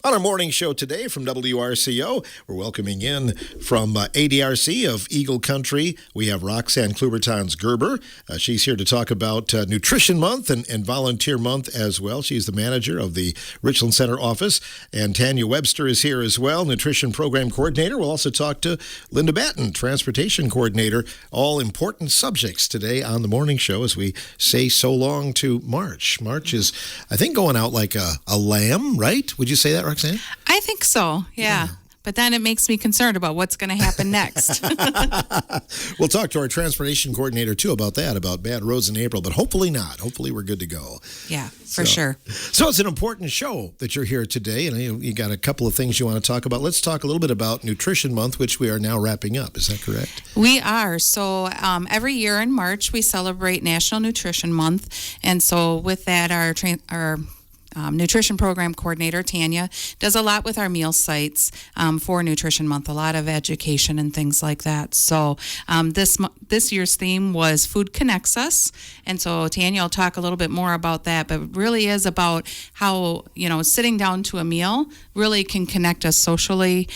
On our morning show today from WRCO, we're welcoming in from ADRC of Eagle Country. We have Roxanne Klubertons-Gerber. She's here to talk about Nutrition Month and Volunteer Month as well. She's the manager of the Richland Center office. And Tanya Webster is here as well, Nutrition Program Coordinator. We'll also talk to Linda Batten, Transportation Coordinator. All important subjects today on the morning show as we say so long to March. March is, I think, going out like a lamb, right? Would you say that, Roxanne? I think so, yeah. But then it makes me concerned about what's going to happen next. We'll talk to our transportation coordinator, too, about that, about bad roads in April, but hopefully not. Hopefully we're good to go. Yeah, for sure. So it's an important show that you're here today, and you got a couple of things you want to talk about. Let's talk a little bit about Nutrition Month, which we are now wrapping up. Is that correct? We are. So every year in March, we celebrate National Nutrition Month. And so with that, our Nutrition Program Coordinator, Tanya, does a lot with our meal sites for Nutrition Month, a lot of education and things like that. So this year's theme was Food Connects Us. And so Tanya will talk a little bit more about that, but it really is about how, sitting down to a meal really can connect us socially.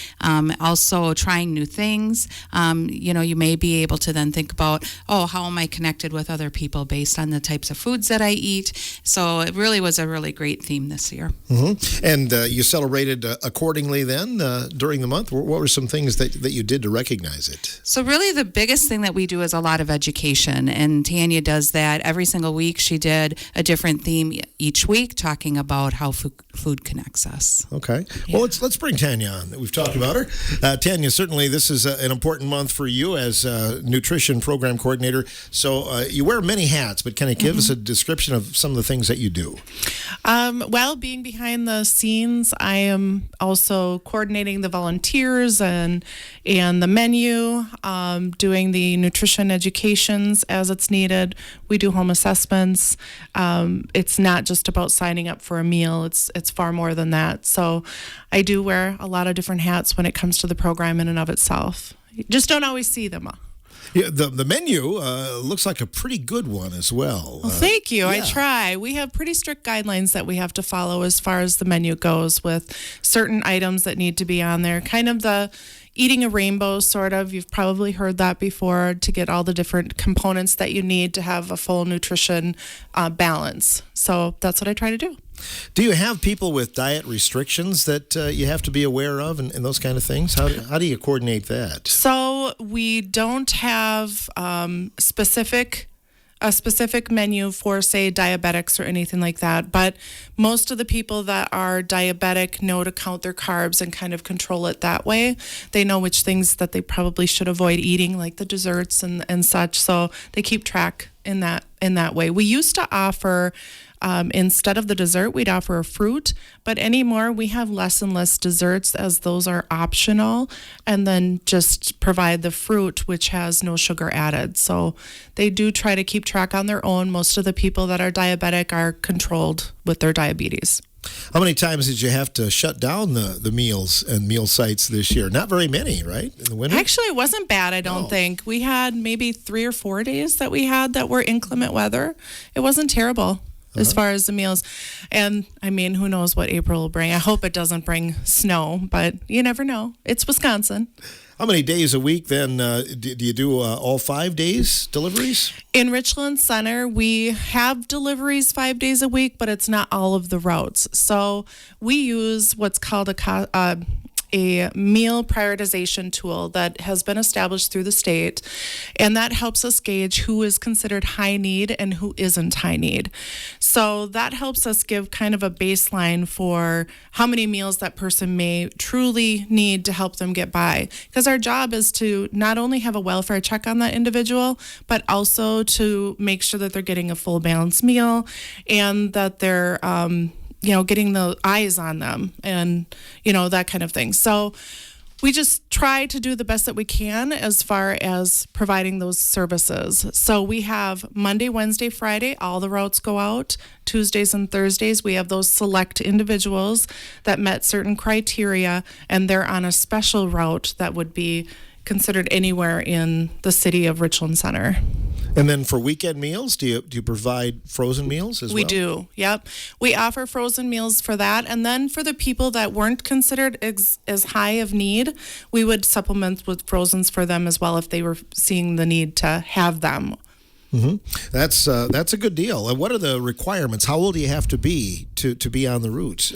Also trying new things. You may be able to then think about, how am I connected with other people based on the types of foods that I eat? So it really was a really great theme this year. Mm-hmm. And you celebrated accordingly then during the month. What were some things that you did to recognize it? So really the biggest thing that we do is a lot of education, and Tanya does that every single week. She did a different theme each week talking about how food connects us. Okay. Yeah. Well, let's bring Tanya on. We've talked about her. Tanya, certainly this is an important month for you as Nutrition Program Coordinator. So you wear many hats, but can you give us a description of some of the things that you do? Well, being behind the scenes, I am also coordinating the volunteers and the menu, doing the nutrition educations as it's needed. We do home assessments. It's not just about signing up for a meal. It's far more than that. So I do wear a lot of different hats when it comes to the program in and of itself. You just don't always see them. Yeah, the menu looks like a pretty good one as well. Well, thank you. Yeah. I try. We have pretty strict guidelines that we have to follow as far as the menu goes, with certain items that need to be on there. Kind of the eating a rainbow, sort of. You've probably heard that before, to get all the different components that you need to have a full nutrition balance. So that's what I try to do. Do you have people with diet restrictions that you have to be aware of and those kind of things? How do you coordinate that? So we don't have a specific menu for, say, diabetics or anything like that. But most of the people that are diabetic know to count their carbs and kind of control it that way. They know which things that they probably should avoid eating, like the desserts and such. So they keep track in that way. We used to offer, instead of the dessert, we'd offer a fruit, but anymore we have less and less desserts, as those are optional, and then just provide the fruit, which has no sugar added. So they do try to keep track on their own. Most of the people that are diabetic are controlled with their diabetes. How many times did you have to shut down the meals and meal sites this year? Not very many, right? In the winter? Actually, it wasn't bad, I don't think. We had maybe 3 or 4 days that we had that were inclement weather. It wasn't terrible. As far as the meals. And I mean, who knows what April will bring. I hope it doesn't bring snow, but you never know. It's Wisconsin. How many days a week then do you do all 5 days deliveries? In Richland Center, we have deliveries 5 days a week, but it's not all of the routes. So we use what's called a meal prioritization tool that has been established through the state, and that helps us gauge who is considered high need and who isn't high need. So that helps us give kind of a baseline for how many meals that person may truly need to help them get by. Because our job is to not only have a welfare check on that individual, but also to make sure that they're getting a full balanced meal and that they're getting the eyes on them and, that kind of thing. So we just try to do the best that we can as far as providing those services. So we have Monday, Wednesday, Friday, all the routes go out. Tuesdays and Thursdays, we have those select individuals that met certain criteria, and they're on a special route that would be considered anywhere in the city of Richland Center. And then for weekend meals, do you provide frozen meals as well? We do. Yep. We offer frozen meals for that. And then for the people that weren't considered as high of need, we would supplement with frozens for them as well if they were seeing the need to have them. Mm-hmm. That's a good deal. What are the requirements? How old do you have to be be on the route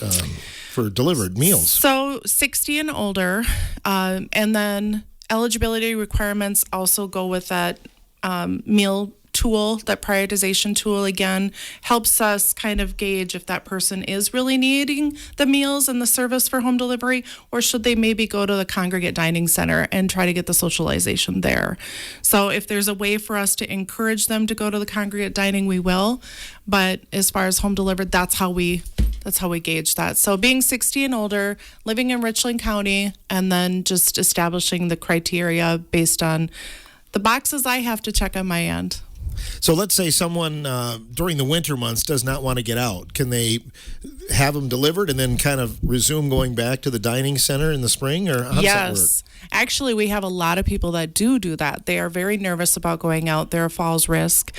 for delivered meals? So 60 and older, and then eligibility requirements also go with that meal tool. That prioritization tool, again, helps us kind of gauge if that person is really needing the meals and the service for home delivery, or should they maybe go to the congregate dining center and try to get the socialization there. So if there's a way for us to encourage them to go to the congregate dining, we will. But as far as home delivered, that's how we gauge that. So being 60 and older, living in Richland County, and then just establishing the criteria based on the boxes I have to check on my end. So let's say someone during the winter months does not want to get out. Can they have them delivered and then kind of resume going back to the dining center in the spring? Or how does that work? Actually, we have a lot of people that do that. They are very nervous about going out. They're a falls risk.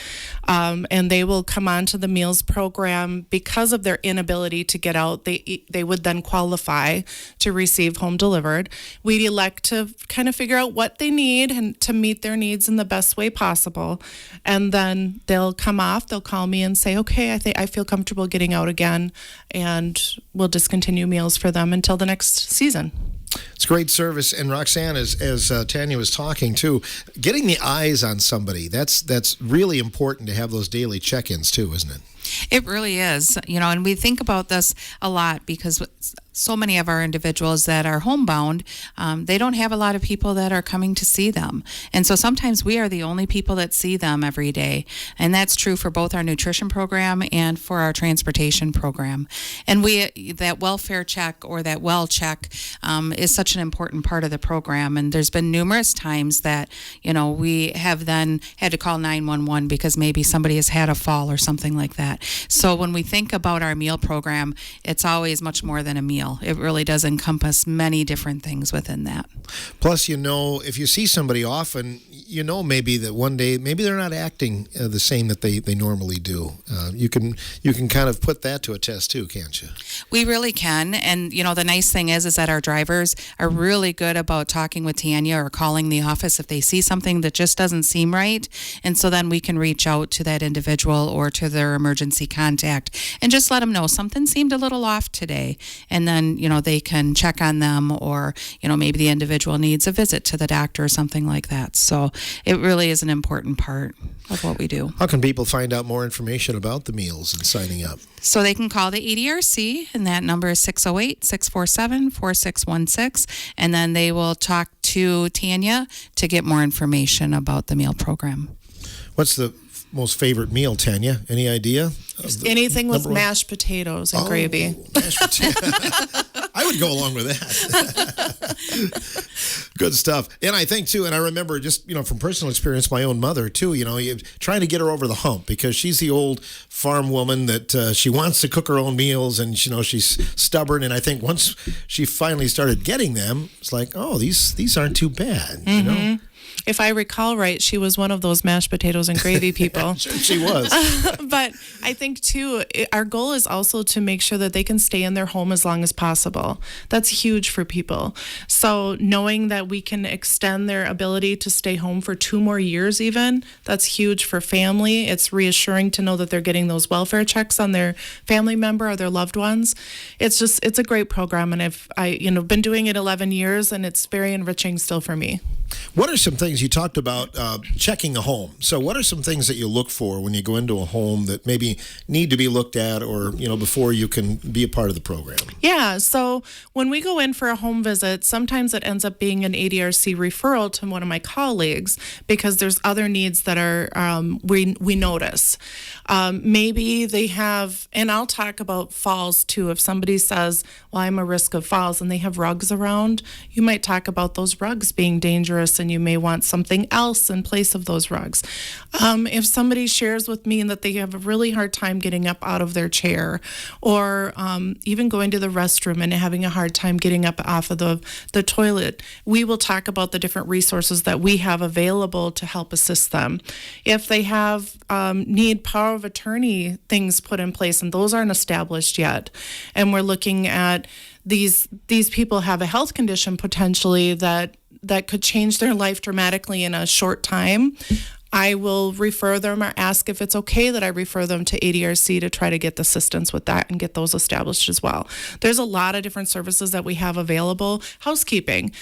And they will come onto the meals program because of their inability to get out. They would then qualify to receive home delivered. We elect to kind of figure out what they need and to meet their needs in the best way possible. And then they'll come off. They'll call me and say, okay, I feel comfortable getting out again. And we'll discontinue meals for them until the next season. It's great service. And Roxanne, as Tanya was talking too, getting the eyes on somebody, that's really important to have those daily check-ins too, isn't it? It really is, and we think about this a lot because so many of our individuals that are homebound, they don't have a lot of people that are coming to see them. And so sometimes we are the only people that see them every day. And that's true for both our nutrition program and for our transportation program. And that welfare check or that well check is such an important part of the program. And there's been numerous times that, we have then had to call 911 because maybe somebody has had a fall or something like that. So when we think about our meal program, it's always much more than a meal. It really does encompass many different things within that. Plus, if you see somebody often, maybe that one day, maybe they're not acting the same that they normally do. You can kind of put that to a test too, can't you? We really can. And, the nice thing is that our drivers are really good about talking with Tanya or calling the office if they see something that just doesn't seem right. And so then we can reach out to that individual or to their emergency contact and just let them know something seemed a little off today. And then, they can check on them or, maybe the individual needs a visit to the doctor or something like that. So it really is an important part of what we do. How can people find out more information about the meals and signing up? So they can call the ADRC, and that number is 608-647-4616, and then they will talk to Tanya to get more information about the meal program. What's the most favorite meal, Tanya? Any idea? Anything with mashed potatoes and gravy. Mashed potatoes. I would go along with that. Good stuff. And I think, too, and I remember just, from personal experience, my own mother, too, trying to get her over the hump because she's the old farm woman that she wants to cook her own meals and, she's stubborn. And I think once she finally started getting them, it's like, oh, these aren't too bad, If I recall right, she was one of those mashed potatoes and gravy people. Sure she was. But I think, too, our goal is also to make sure that they can stay in their home as long as possible. That's huge for people. So knowing that we can extend their ability to stay home for 2 more years even, that's huge for family. It's reassuring to know that they're getting those welfare checks on their family member or their loved ones. It's a great program, and I've been doing it 11 years, and it's very enriching still for me. What are some things you talked about checking a home? So what are some things that you look for when you go into a home that maybe need to be looked at or, before you can be a part of the program? Yeah. So when we go in for a home visit, sometimes it ends up being an ADRC referral to one of my colleagues because there's other needs that are we notice. Maybe they have, and I'll talk about falls too. If somebody says, well, I'm a risk of falls and they have rugs around, you might talk about those rugs being dangerous dangerous and you may want something else in place of those rugs. If somebody shares with me that they have a really hard time getting up out of their chair, or even going to the restroom and having a hard time getting up off of the toilet, we will talk about the different resources that we have available to help assist them. If they have need power of attorney things put in place, and those aren't established yet, and we're looking at these people have a health condition potentially that could change their life dramatically in a short time, I will refer them or ask if it's okay that I refer them to ADRC to try to get assistance with that and get those established as well. There's a lot of different services that we have available. Housekeeping,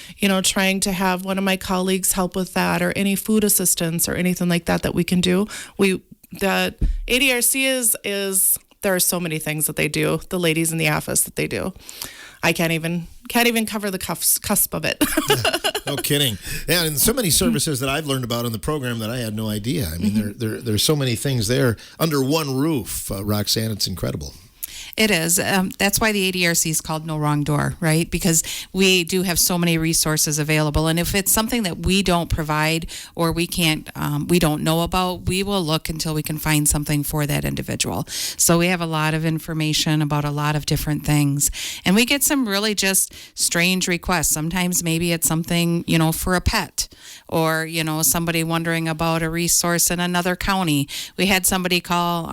trying to have one of my colleagues help with that, or any food assistance or anything like that we can do. The ADRC is there are so many things that they do, the ladies in the office that they do. I can't even cover the cusp of it. No kidding. Yeah, and so many services that I've learned about in the program that I had no idea. I mean, there's so many things there under one roof. Roxanne, it's incredible. It is. That's why the ADRC is called No Wrong Door, right? Because we do have so many resources available. And if it's something that we don't provide or we don't know about, we will look until we can find something for that individual. So we have a lot of information about a lot of different things. And we get some really just strange requests. Sometimes maybe it's something, for a pet, or, somebody wondering about a resource in another county. We had somebody call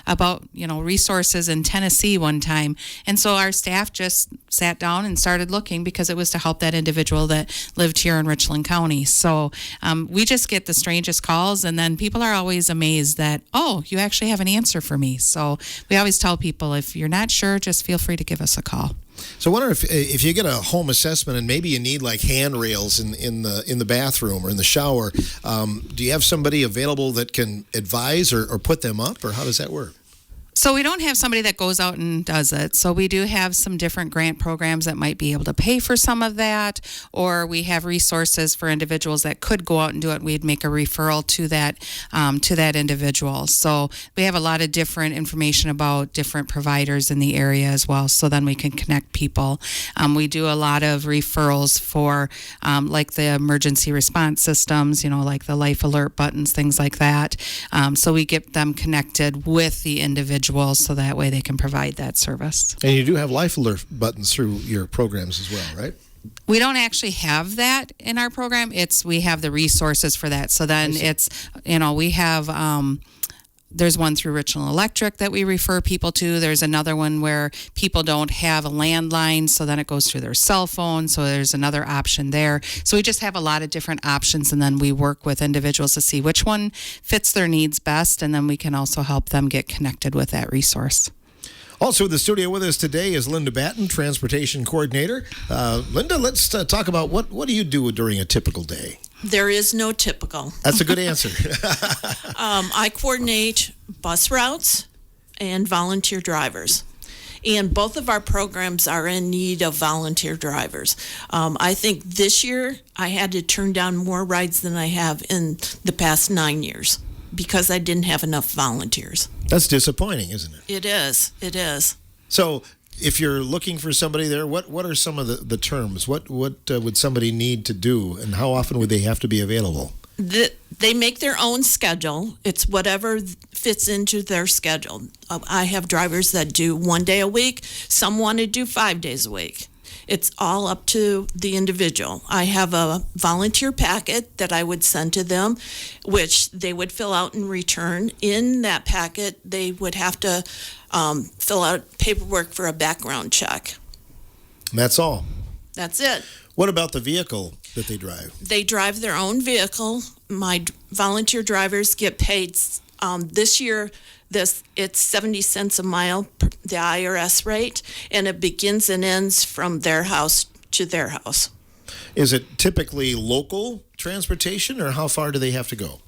about, resources in Tennessee one time. And so our staff just sat down and started looking, because it was to help that individual that lived here in Richland County. So we just get the strangest calls, and then people are always amazed that, oh, you actually have an answer for me. So we always tell people, if you're not sure, just feel free to give us a call. So I wonder if you get a home assessment and maybe you need like handrails in the bathroom or in the shower, do you have somebody available that can advise or put them up, or how does that work? So we don't have somebody that goes out and does it. So we do have some different grant programs that might be able to pay for some of that, or we have resources for individuals that could go out and do it. We'd make a referral to that individual. So we have a lot of different information about different providers in the area as well. So then we can connect people. We do a lot of referrals for like the emergency response systems, like the life alert buttons, things like that. So we get them connected with the individual, so that way they can provide that service. And you do have life alert buttons through your programs as well, right? We don't actually have that in our program. We have the resources for that. So then it's, we have, there's one through Richland Electric that we refer people to. There's another one where people don't have a landline, so then it goes through their cell phone. So there's another option there. So we just have a lot of different options, and then we work with individuals to see which one fits their needs best, and then we can also help them get connected with that resource. Also in the studio with us today is Linda Batten, Transportation Coordinator. Linda, let's talk about what do you do during a typical day? There is no typical. That's a good answer. I coordinate bus routes and volunteer drivers. And both of our programs are in need of volunteer drivers. I think this year I had to turn down more rides than I have in the past 9 years because I didn't have enough volunteers. That's disappointing, isn't it? It is. So if you're looking for somebody there, what are some of the terms? What would somebody need to do, and how often would they have to be available? They make their own schedule. It's whatever fits into their schedule. I have drivers that do 1 day a week. Some want to do 5 days a week. It's all up to the individual. I have a volunteer packet that I would send to them, which they would fill out and return. In that packet, they would have to fill out paperwork for a background check. That's all. That's it. What about the vehicle that they drive? They drive their own vehicle. My volunteer drivers get paid this year. It's 70 cents a mile, the IRS rate, and it begins and ends from their house to their house. Is it typically local transportation, or how far do they have to go?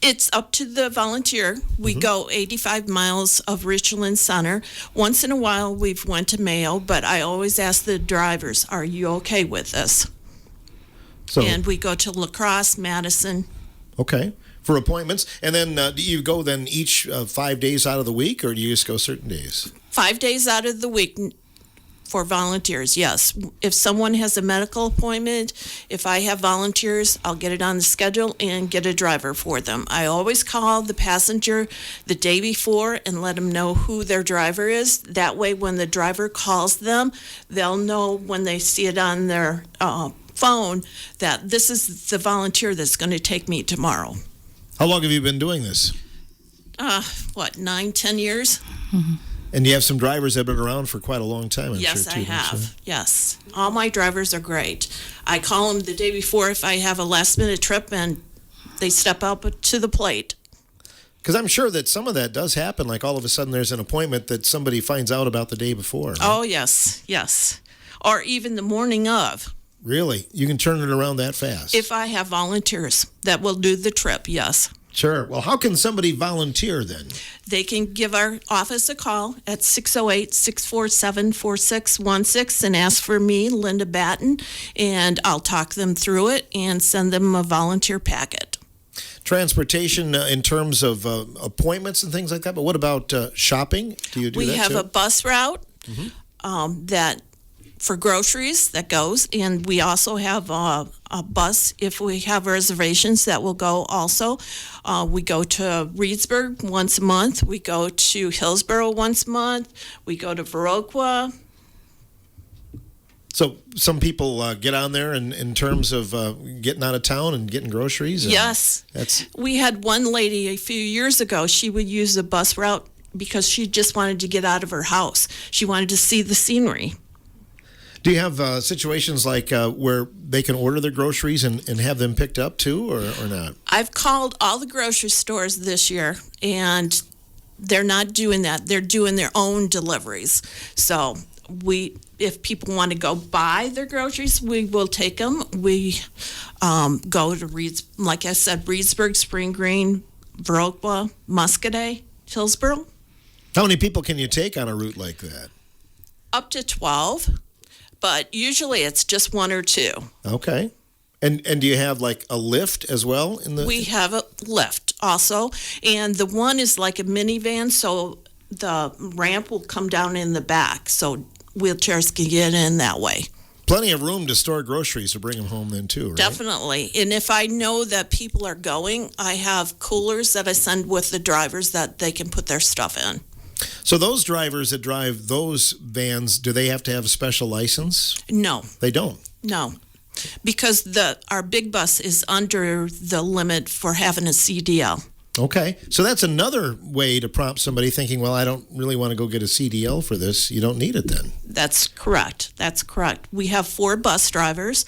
It's up to the volunteer. We go 85 miles of Richland Center. Once in a while, we've went to Mayo, but I always ask the drivers, are you okay with this? And we go to La Crosse, Madison. Okay. For appointments. And then do you go then each 5 days out of the week, or do you just go certain days? 5 days out of the week. For volunteers, yes. If someone has a medical appointment, if I have volunteers, I'll get it on the schedule and get a driver for them. I always call the passenger the day before and let them know who their driver is. That way, when the driver calls them, they'll know when they see it on their phone that this is the volunteer that's going to take me tomorrow. How long have you been doing this? 9-10 years? Mm-hmm. And you have some drivers that have been around for quite a long time, I'm Yes, sure, too. I have. don't you? Yes. All my drivers are great. I call them the day before if I have a last-minute trip, and they step up to the plate. Because I'm sure that some of that does happen, like all of a sudden there's an appointment that somebody finds out about the day before. Right? Oh, yes. Or even the morning of. Really? You can turn it around that fast? If I have volunteers that will do the trip, yes. Sure. Well, how can somebody volunteer then? They can give our office a call at 608-647-4616 and ask for me, Linda Batten, and I'll talk them through it and send them a volunteer packet. Transportation in terms of appointments and things like that, but what about shopping? Do you do that We have too? a bus route that for groceries that goes, and we also have a bus if we have reservations that will go also. We go to Reedsburg once a month. We go to Hillsborough once a month. We go to Viroqua. So some people get on there in terms of getting out of town and getting groceries? Yes. That's We had one lady a few years ago, she would use the bus route because she just wanted to get out of her house. She wanted to see the scenery. Do you have situations like where they can order their groceries and have them picked up too, or not? I've called all the grocery stores this year, and they're not doing that. They're doing their own deliveries. So if people want to go buy their groceries, we will take them. We go to like I said, Reedsburg, Spring Green, Viroqua, Muscadet, Hillsborough. How many people can you take on a route like that? Up to 12. But usually it's just one or two. Okay. And do you have like a lift as well in the? We have a lift also, and the one is like a minivan, so the ramp will come down in the back, so wheelchairs can get in that way. Plenty of room to store groceries to bring them home then too, right? Definitely. And if I know that people are going, I have coolers that I send with the drivers that they can put their stuff in. So those drivers that drive those vans, do they have to have a special license? No. They don't. No. Because our big bus is under the limit for having a CDL. Okay. So that's another way to prompt somebody thinking, well, I don't really want to go get a CDL for this. You don't need it then. That's correct. We have 4 bus drivers,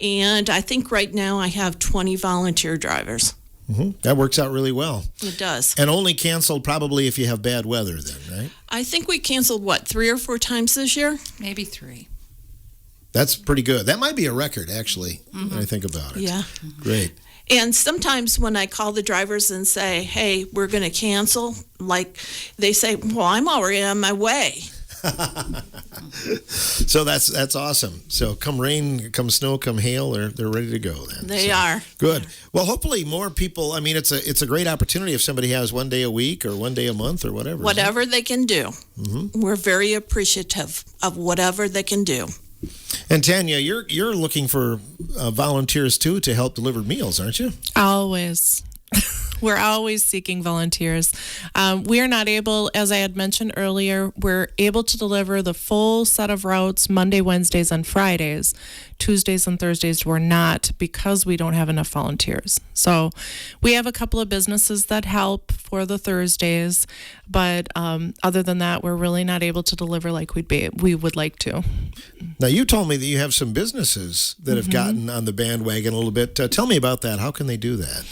and I think right now I have 20 volunteer drivers. Mm-hmm. That works out really well. It does. And only canceled probably if you have bad weather then, right? I think we canceled, 3 or 4 times this year? Maybe 3. That's pretty good. That might be a record, actually, when I think about it. Yeah. Great. And sometimes when I call the drivers and say, hey, we're going to cancel, like they say, well, I'm already on my way. So that's awesome. So come rain, come snow, come hail, they're ready to go then. They are. Good. Well, hopefully more people, I mean, it's a great opportunity if somebody has one day a week or one day a month or whatever. Whatever they can do. Mm-hmm. We're very appreciative of whatever they can do. And Tanya, you're looking for volunteers too to help deliver meals, aren't you? Always. We're always seeking volunteers. We are not able, as I had mentioned earlier, we're able to deliver the full set of routes Monday, Wednesdays, and Fridays. Tuesdays and Thursdays we're not because we don't have enough volunteers. So we have a couple of businesses that help for the Thursdays, but other than that, we're really not able to deliver like we would like to. Now, you told me that you have some businesses that have gotten on the bandwagon a little bit. Tell me about that. How can they do that?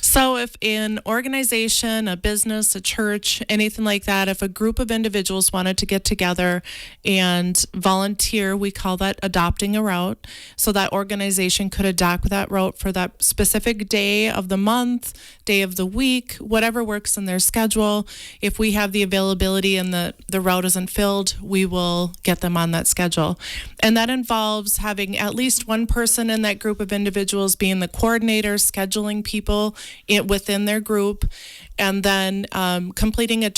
So if an organization, a business, a church, anything like that, if a group of individuals wanted to get together and volunteer, we call that adopting a route. So that organization could adopt that route for that specific day of the month, day of the week, whatever works in their schedule. If we have the availability and the route isn't filled, we will get them on that schedule. And that involves having at least one person in that group of individuals being the coordinator, scheduling people, within their group, and then completing a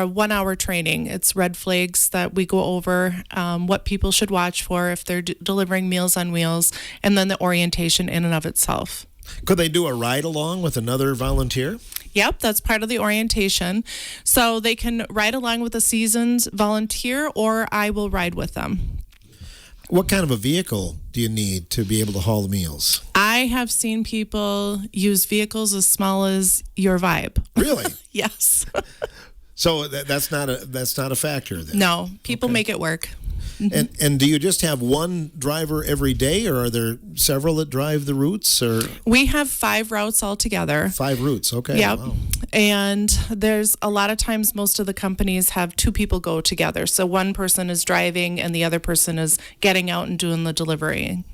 1 hour training. It's red flags that we go over, what people should watch for if they're delivering Meals on Wheels, and then the orientation in and of itself. Could they do a ride along with another volunteer? Yep, that's part of the orientation. So they can ride along with a seasoned volunteer, or I will ride with them. What kind of a vehicle do you need to be able to haul the meals? I have seen people use vehicles as small as your Vibe. Really? Yes. So that's not a factor then? No, people make it work. And do you just have one driver every day, or are there several that drive the routes? Or We have 5 routes altogether. 5 routes, okay. Yep. Wow. And there's a lot of times most of the companies have 2 people go together. So one person is driving and the other person is getting out and doing the delivery.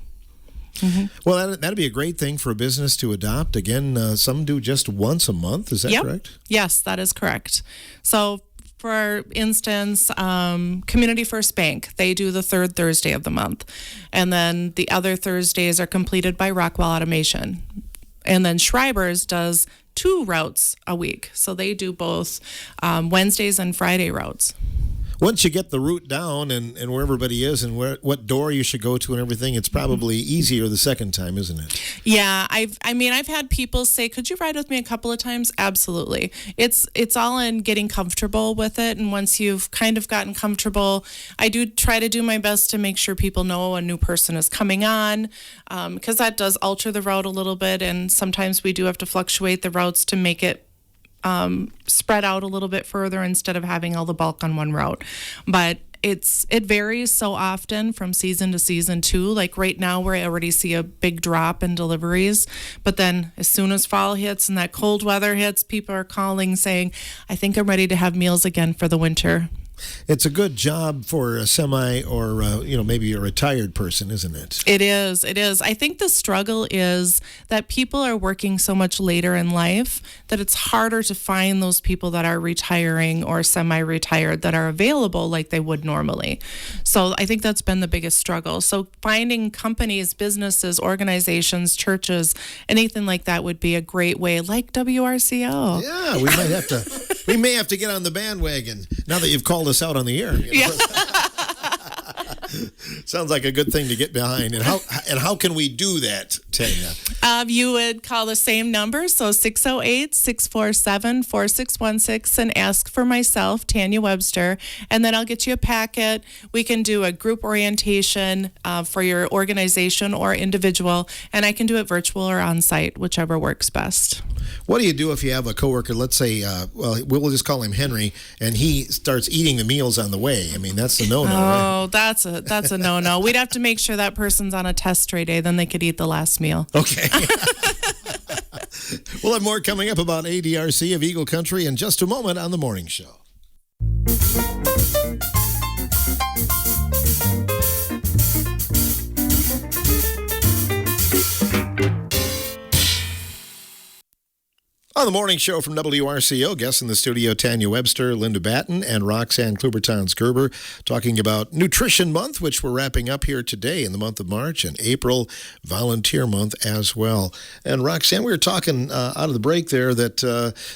Well, that'd be a great thing for a business to adopt. Again, some do just once a month. Is that correct? Yes, that is correct. So, for instance, Community First Bank, they do the 3rd Thursday of the month. And then the other Thursdays are completed by Rockwell Automation. And then Schreiber's does 2 routes a week. So they do both Wednesdays and Friday routes. Once you get the route down and where everybody is and what door you should go to and everything, it's probably easier the second time, isn't it? Yeah, I've had people say, "Could you ride with me a couple of times?" Absolutely. It's all in getting comfortable with it, and once you've kind of gotten comfortable, I do try to do my best to make sure people know a new person is coming on, because that does alter the route a little bit, and sometimes we do have to fluctuate the routes to make it spread out a little bit further instead of having all the bulk on one route. But it varies so often from season to season too. Like right now, we already see a big drop in deliveries. But then as soon as fall hits and that cold weather hits, people are calling saying, "I think I'm ready to have meals again for the winter." It's a good job for a semi or maybe a retired person, isn't it? It is. I think the struggle is that people are working so much later in life that it's harder to find those people that are retiring or semi-retired that are available like they would normally. So I think that's been the biggest struggle. So finding companies, businesses, organizations, churches, anything like that would be a great way, like WRCO. Yeah, we may have to get on the bandwagon now that you've called us out on the air. Yeah. Sounds like a good thing to get behind. And how can we do that, Tanya? You would call the same number, so 608-647-4616, and ask for myself, Tanya Webster, and then I'll get you a packet. We can do a group orientation for your organization or individual, and I can do it virtual or on-site, whichever works best. What do you do if you have a coworker, let's say, we'll just call him Henry, and he starts eating the meals on the way? I mean, that's a no-no, right? Oh, that's a no-no. We'd have to make sure that person's on a test tray day, then they could eat the last meal. Okay. We'll have more coming up about ADRC of Eagle Country in just a moment on The Morning Show. On the morning show from WRCO, guests in the studio, Tanya Webster, Linda Batten, and Roxanne Klubertons-Gerber, talking about Nutrition Month, which we're wrapping up here today in the month of March, and April, Volunteer Month as well. And Roxanne, we were talking out of the break there that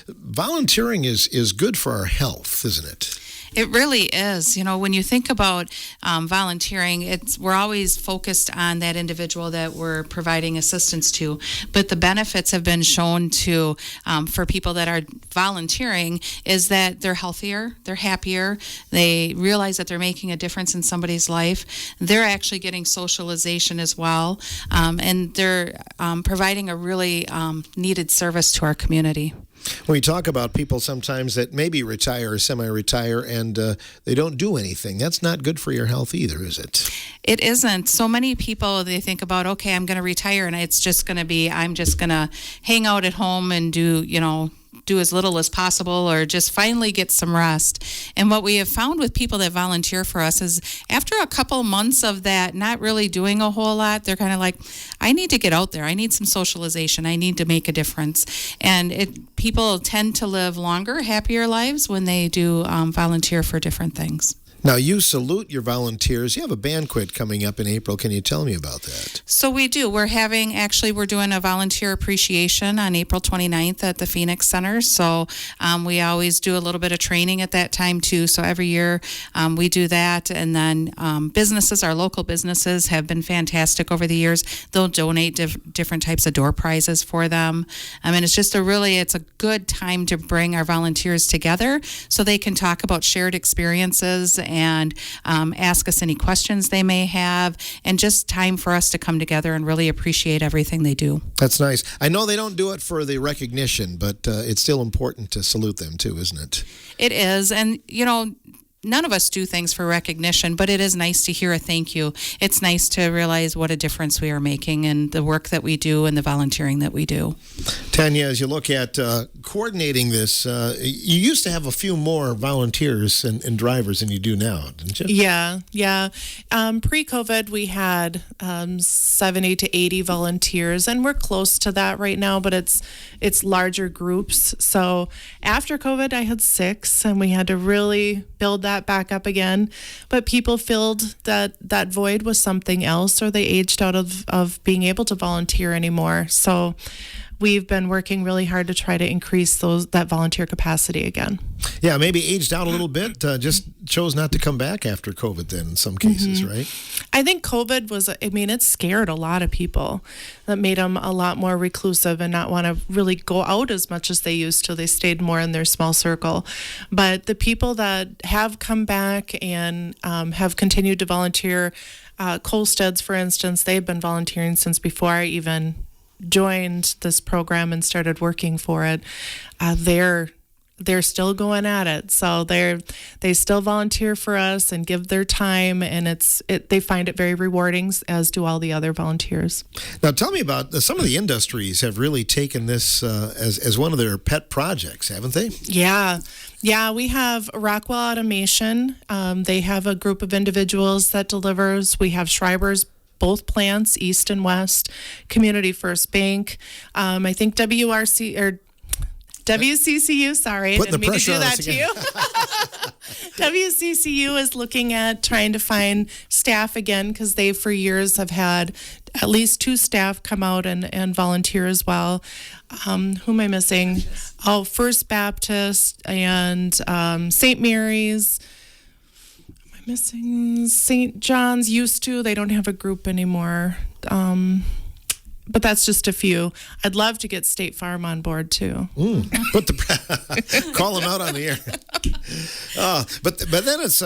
volunteering is good for our health, isn't it? It really is. You know, when you think about volunteering, we're always focused on that individual that we're providing assistance to. But the benefits have been shown to for people that are volunteering is that they're healthier, they're happier, they realize that they're making a difference in somebody's life. They're actually getting socialization as well, and they're providing a really needed service to our community. We talk about people sometimes that maybe retire or semi-retire and they don't do anything. That's not good for your health either, is it? It isn't. So many people, they think about, okay, I'm going to retire and it's just going to be, I'm just going to hang out at home and do as little as possible or just finally get some rest. And what we have found with people that volunteer for us is after a couple months of that, not really doing a whole lot, they're kind of like, I need to get out there. I need some socialization. I need to make a difference. And people tend to live longer, happier lives when they do volunteer for different things. Now, you salute your volunteers. You have a banquet coming up in April. Can you tell me about that? So we do. We're doing a volunteer appreciation on April 29th at the Phoenix Center. So we always do a little bit of training at that time too. So every year we do that. And then our local businesses have been fantastic over the years. They'll donate different types of door prizes for them. And it's just it's a good time to bring our volunteers together so they can talk about shared experiences and ask us any questions they may have, and just time for us to come together and really appreciate everything they do. That's nice. I know they don't do it for the recognition, but it's still important to salute them too, isn't it? It is. And, none of us do things for recognition, but it is nice to hear a thank you. It's nice to realize what a difference we are making in the work that we do and the volunteering that we do. Tanya, as you look at coordinating this, you used to have a few more volunteers and drivers than you do now, didn't you? Yeah. Pre-COVID, we had 70 to 80 volunteers, and we're close to that right now, but it's larger groups. So after COVID, I had 6, and we had to really build that back up again. But people filled that void with something else, or they aged out of being able to volunteer anymore. So we've been working really hard to try to increase that volunteer capacity again. Yeah, maybe aged out a little bit, just chose not to come back after COVID then in some cases, right? I think COVID it scared a lot of people. That made them a lot more reclusive and not want to really go out as much as they used to. They stayed more in their small circle. But the people that have come back and have continued to volunteer, Colstead's, for instance, they've been volunteering since before I even joined this program and started working for it. They're still going at it. So they still volunteer for us and give their time, and they find it very rewarding, as do all the other volunteers. Now tell me about some of the industries have really taken this as one of their pet projects, haven't they? Yeah, we have Rockwell Automation. They have a group of individuals that delivers. We have Schreiber's, both plants, East and West, Community First Bank. I think WCCU, sorry, I didn't mean to do that to you. WCCU is looking at trying to find staff again, because they for years have had at least 2 staff come out and volunteer as well. Who am I missing? Oh, First Baptist and St. Mary's. Am I missing? St. John's used to. They don't have a group anymore. But that's just a few. I'd love to get State Farm on board too. Call them out on the air. But then it's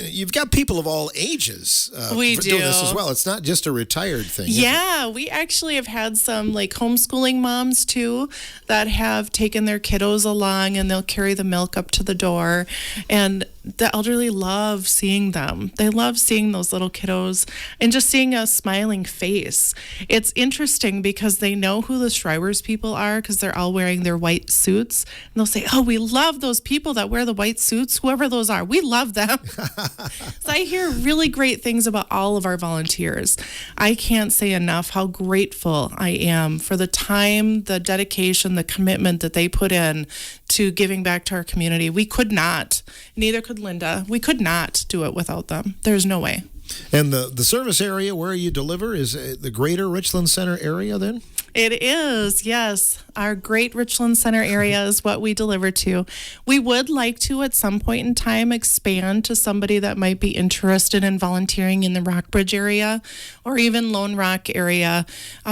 you've got people of all ages we do doing this as well. It's not just a retired thing. Yeah, we actually have had some homeschooling moms too that have taken their kiddos along, and they'll carry the milk up to the door, and the elderly love seeing them. They love seeing those little kiddos and just seeing a smiling face. It's interesting because they know who the Schreiber's people are, because they're all wearing their white suits. And they'll say, "Oh, we love those people that wear the white suits, whoever those are. We love them." So I hear really great things about all of our volunteers. I can't say enough how grateful I am for the time, the dedication, the commitment that they put in to giving back to our community. We could not, neither could Linda. We could not do it without them. There's no way. And the service area where you deliver is the greater Richland Center area then? It is, yes. Our great Richland Center area is what we deliver to. We would like to, at some point in time, expand to somebody that might be interested in volunteering in the Rockbridge area or even Lone Rock area.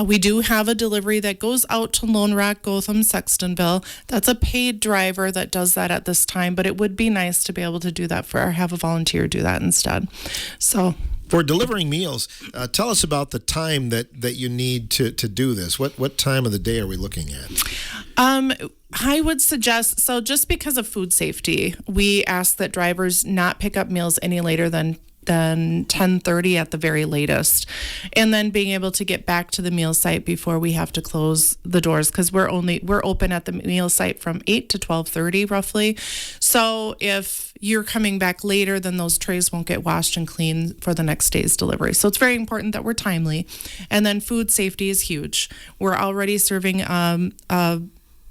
We do have a delivery that goes out to Lone Rock, Gotham, Sextonville. That's a paid driver that does that at this time, but it would be nice to be able to do that have a volunteer do that instead. So, for delivering meals, tell us about the time that you need to do this. What time of the day are we looking at? I would suggest, so just because of food safety, we ask that drivers not pick up meals any later than 10:30 at the very latest, and then being able to get back to the meal site before we have to close the doors, because we're open at the meal site from 8 to 12:30 roughly. So if you're coming back later, then those trays won't get washed and cleaned for the next day's delivery. So it's very important that we're timely. And then food safety is huge. We're already serving a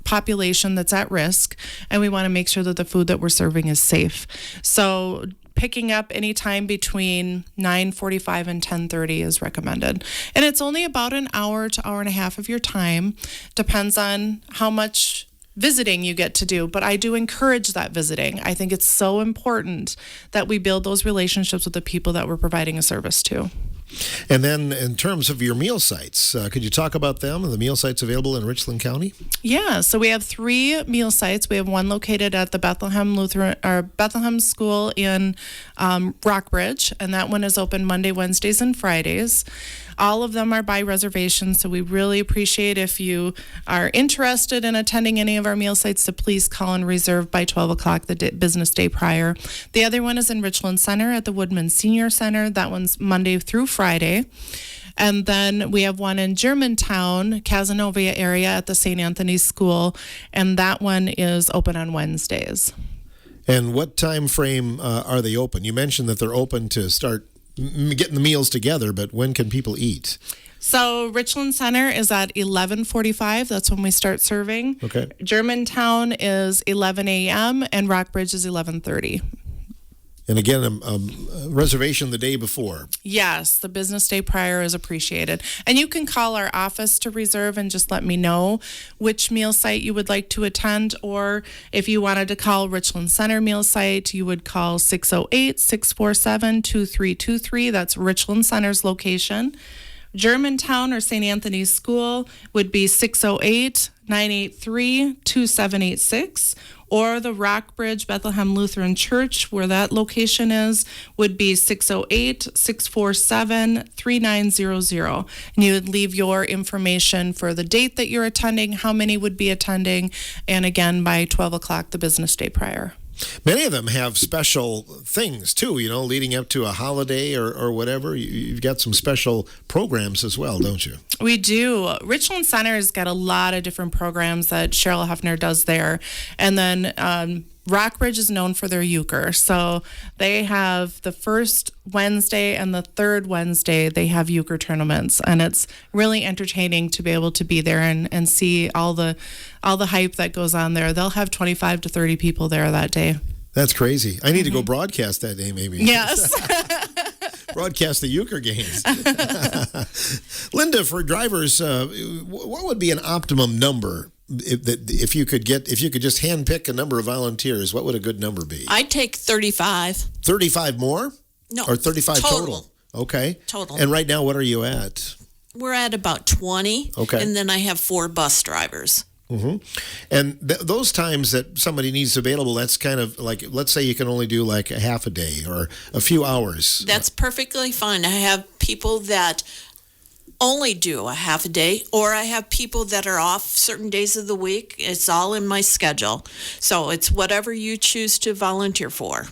population that's at risk, and we want to make sure that the food that we're serving is safe. So picking up anytime between 9:45 and 10:30 is recommended. And it's only about an hour to hour and a half of your time. Depends on how much visiting you get to do, but I do encourage that visiting. I think it's so important that we build those relationships with the people that we're providing a service to. And then in terms of your meal sites, could you talk about them and the meal sites available in Richland County? Yeah, so we have 3 meal sites. We have one located at the Bethlehem School in Rockbridge, and that one is open Monday, Wednesdays, and Fridays. All of them are by reservation, so we really appreciate if you are interested in attending any of our meal sites to please call and reserve by 12 o'clock the business day prior. The other one is in Richland Center at the Woodman Senior Center. That one's Monday through Friday. And then we have one in Germantown, Casanova area at the St. Anthony's School, and that one is open on Wednesdays. And what time frame are they open? You mentioned that they're open to start getting the meals together, but when can people eat? So Richland Center is at 11:45. That's when we start serving. Okay. Germantown is 11 a.m. and Rockbridge is 11:30. And again, a reservation the day before. Yes, the business day prior is appreciated. And you can call our office to reserve and just let me know which meal site you would like to attend. Or if you wanted to call Richland Center meal site, you would call 608-647-2323. That's Richland Center's location. Germantown or St. Anthony's School would be 608-983-2786. Or the Rockbridge Bethlehem Lutheran Church, where that location is, would be 608-647-3900. And you would leave your information for the date that you're attending, how many would be attending, and again, by 12 o'clock the business day prior. Many of them have special things, too, leading up to a holiday or whatever. You've got some special programs as well, don't you? We do. Richland Center's got a lot of different programs that Cheryl Hefner does there. And then Rockbridge is known for their euchre. So they have the first Wednesday and the third Wednesday, they have euchre tournaments. And it's really entertaining to be able to be there and see all the hype that goes on there. They'll have 25 to 30 people there that day. That's crazy. I need to go broadcast that day, maybe. Yes. Broadcast the euchre games. Linda, for drivers, what would be an optimum number? If you could just handpick a number of volunteers, what would a good number be? I'd take 35. 35 more? No. Or 35 total? Okay. Total. And right now, what are you at? We're at about 20. Okay. And then I have 4 bus drivers. Mm-hmm. And those times that somebody needs available, that's kind of like, let's say you can only do like a half a day or a few hours. That's perfectly fine. I have people that only do a half a day, or I have people that are off certain days of the week. It's all in my schedule. So it's whatever you choose to volunteer for.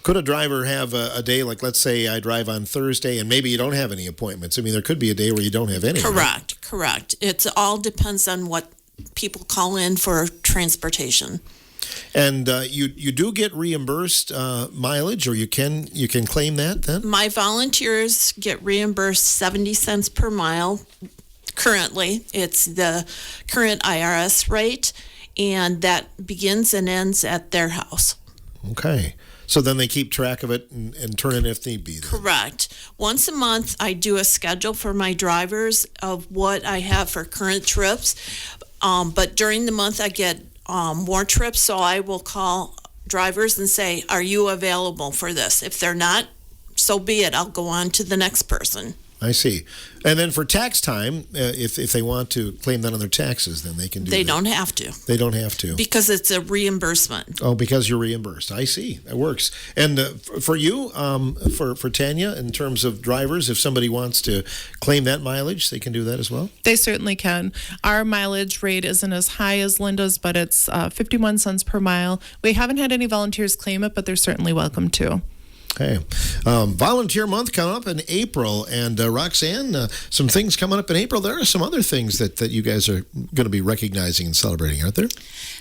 Could a driver have a day, like let's say I drive on Thursday and maybe you don't have any appointments? I mean, there could be a day where you don't have any. Correct. It all depends on what people call in for transportation. And you do get reimbursed mileage, or you can claim that then? My volunteers get reimbursed 70 cents per mile. Currently, it's the current IRS rate, and that begins and ends at their house. Okay. So then they keep track of it and turn in if need be. Then. Correct. Once a month, I do a schedule for my drivers of what I have for current trips. But during the month, I get more trips, so I will call drivers and say, are you available for this? If they're not, so be it. I'll go on to the next person. I see. And then for tax time, if they want to claim that on their taxes, then they can do that. They don't have to. They don't have to. Because it's a reimbursement. Oh, because you're reimbursed. I see. That works. And for you, for Tanya, in terms of drivers, if somebody wants to claim that mileage, they can do that as well? They certainly can. Our mileage rate isn't as high as Linda's, but it's 51 cents per mile. We haven't had any volunteers claim it, but they're certainly welcome to. Okay. Volunteer month coming up in April. And Roxanne, some things coming up in April. There are some other things that you guys are going to be recognizing and celebrating, aren't there?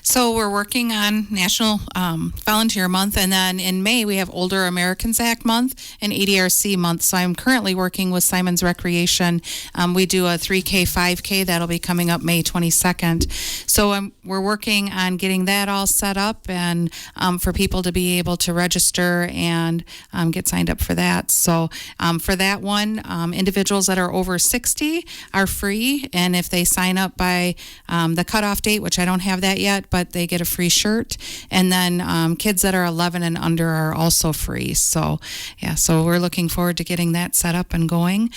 So we're working on National Volunteer Month, and then in May we have Older Americans Act Month and ADRC Month. So I'm currently working with Simon's Recreation. We do a 3K, 5K. That'll be coming up May 22nd. So we're working on getting that all set up and for people to be able to register and get signed up for that. So for that one, individuals that are over 60 are free, and if they sign up by the cutoff date, which I don't have that yet, but they get a free shirt. And then kids that are 11 and under are also free. So so we're looking forward to getting that set up and going.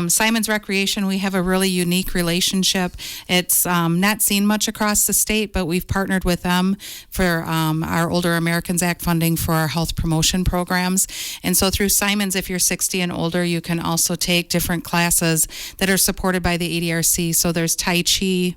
Simon's Recreation, we have a really unique relationship. It's not seen much across the state, but we've partnered with them for our Older Americans Act funding for our health promotion programs. And so through Simon's, if you're 60 and older, you can also take different classes that are supported by the ADRC. So there's Tai Chi,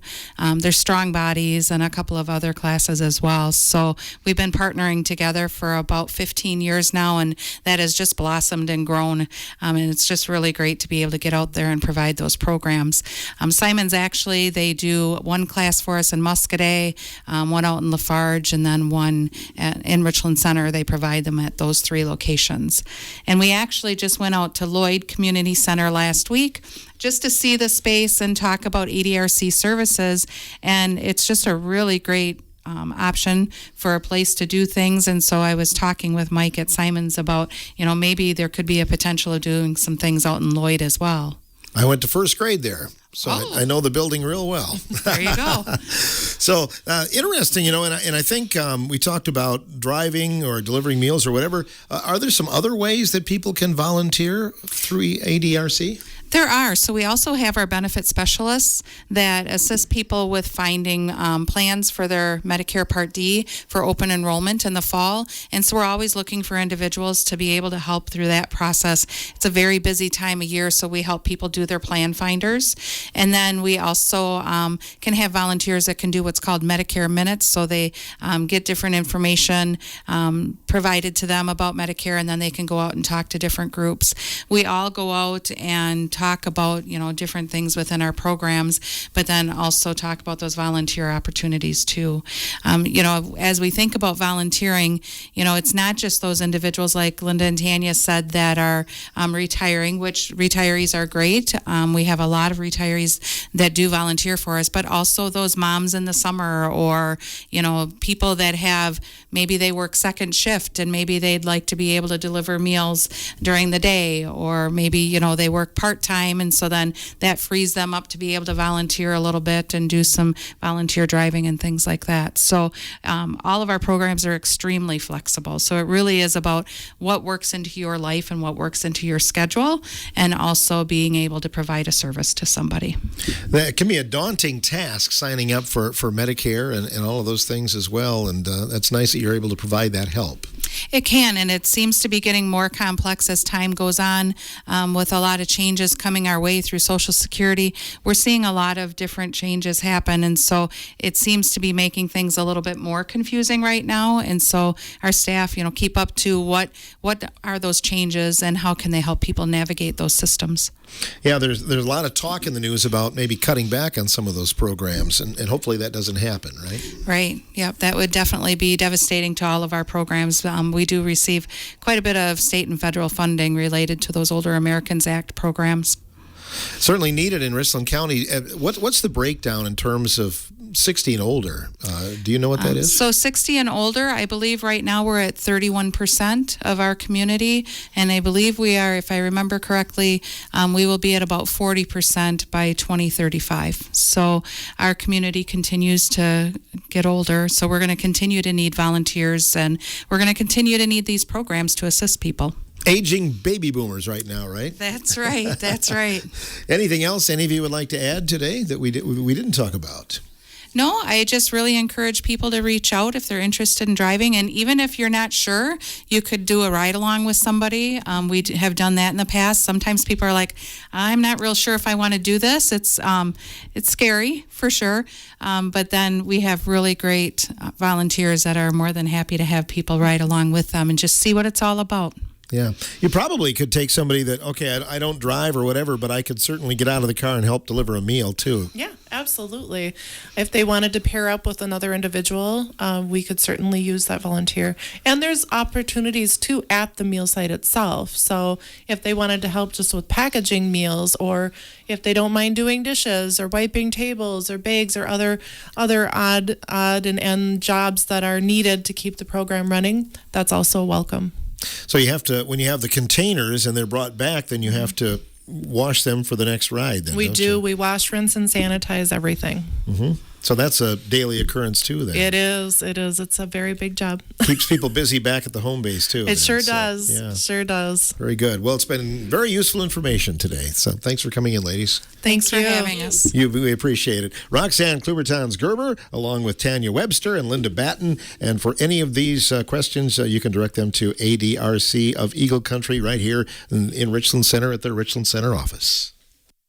there's Strong Bodies, and a couple of other classes as well. So we've been partnering together for about 15 years now, and that has just blossomed and grown. And it's just really great to be able to get out there and provide those programs. Simon's actually, they do one class for us in Muscadet, one out in Lafarge, and then one in Richland Center. They provide them at those 3 locations. And we actually just went out to Lloyd Community Center last week just to see the space and talk about ADRC services. And it's just a really great option for a place to do things. And so I was talking with Mike at Simon's about, maybe there could be a potential of doing some things out in Lloyd as well. I went to first grade there, so I know the building real well. There you go. So interesting, and I think we talked about driving or delivering meals or whatever. Are there some other ways that people can volunteer through ADRC? There are. So we also have our benefit specialists that assist people with finding plans for their Medicare Part D for open enrollment in the fall. And so we're always looking for individuals to be able to help through that process. It's a very busy time of year, so we help people do their plan finders. And then we also can have volunteers that can do what's called Medicare Minutes. So they get different information provided to them about Medicare, and then they can go out and talk to different groups. We all go out and talk about, different things within our programs, but then also talk about those volunteer opportunities too. As we think about volunteering, it's not just those individuals like Linda and Tanya said that are retiring, which retirees are great. We have a lot of retirees that do volunteer for us, but also those moms in the summer or, people that have, maybe they work second shift and maybe they'd like to be able to deliver meals during the day, or maybe, they work part-time, and so then that frees them up to be able to volunteer a little bit and do some volunteer driving and things like that. So all of our programs are extremely flexible. So it really is about what works into your life and what works into your schedule, and also being able to provide a service to somebody. That can be a daunting task, signing up for Medicare and all of those things as well, and that's nice that you're able to provide that help. It can, and it seems to be getting more complex as time goes on, with a lot of changes coming our way through Social Security. We're seeing a lot of different changes happen, and so it seems to be making things a little bit more confusing right now. And so our staff, keep up to what are those changes and how can they help people navigate those systems. Yeah, there's a lot of talk in the news about maybe cutting back on some of those programs, and hopefully that doesn't happen, right? Right. Yep. That would definitely be devastating to all of our programs. We do receive quite a bit of state and federal funding related to those Older Americans Act programs. Certainly needed in Richland County. What's the breakdown in terms of 60 and older? Do you know what that is? So 60 and older, I believe right now we're at 31% of our community, and I believe we are, if I remember correctly, we will be at about 40% by 2035. So our community continues to get older, so we're going to continue to need volunteers, and we're going to continue to need these programs to assist people. Aging baby boomers right now, right? That's right. That's right. Anything else any of you would like to add today that we didn't talk about? No, I just really encourage people to reach out if they're interested in driving. And even if you're not sure, you could do a ride along with somebody. We have done that in the past. Sometimes people are like, I'm not real sure if I want to do this. It's scary for sure. But then we have really great volunteers that are more than happy to have people ride along with them and just see what it's all about. Yeah. You probably could take somebody that, okay, I don't drive or whatever, but I could certainly get out of the car and help deliver a meal too. Yeah, absolutely. If they wanted to pair up with another individual, we could certainly use that volunteer. And there's opportunities too at the meal site itself. So if they wanted to help just with packaging meals, or if they don't mind doing dishes or wiping tables or bags or other odd and end jobs that are needed to keep the program running, that's also welcome. So you have to, when you have the containers and they're brought back, then you have to wash them for the next ride. Then, We don't do. you? We wash, rinse, and sanitize everything. So that's a daily occurrence too. Then It is. It is. It's a very big job. keeps people busy back at the home base too. It sure does. Yeah. Sure does. Very good. Well, it's been very useful information today. So thanks for coming in, ladies. Thanks for you. having us. We appreciate it. Roxanne Klubertons-Gerber, along with Tanya Webster and Linda Batten. And for any of these questions, you can direct them to ADRC of Eagle Country right here in Richland Center at their Richland Center office.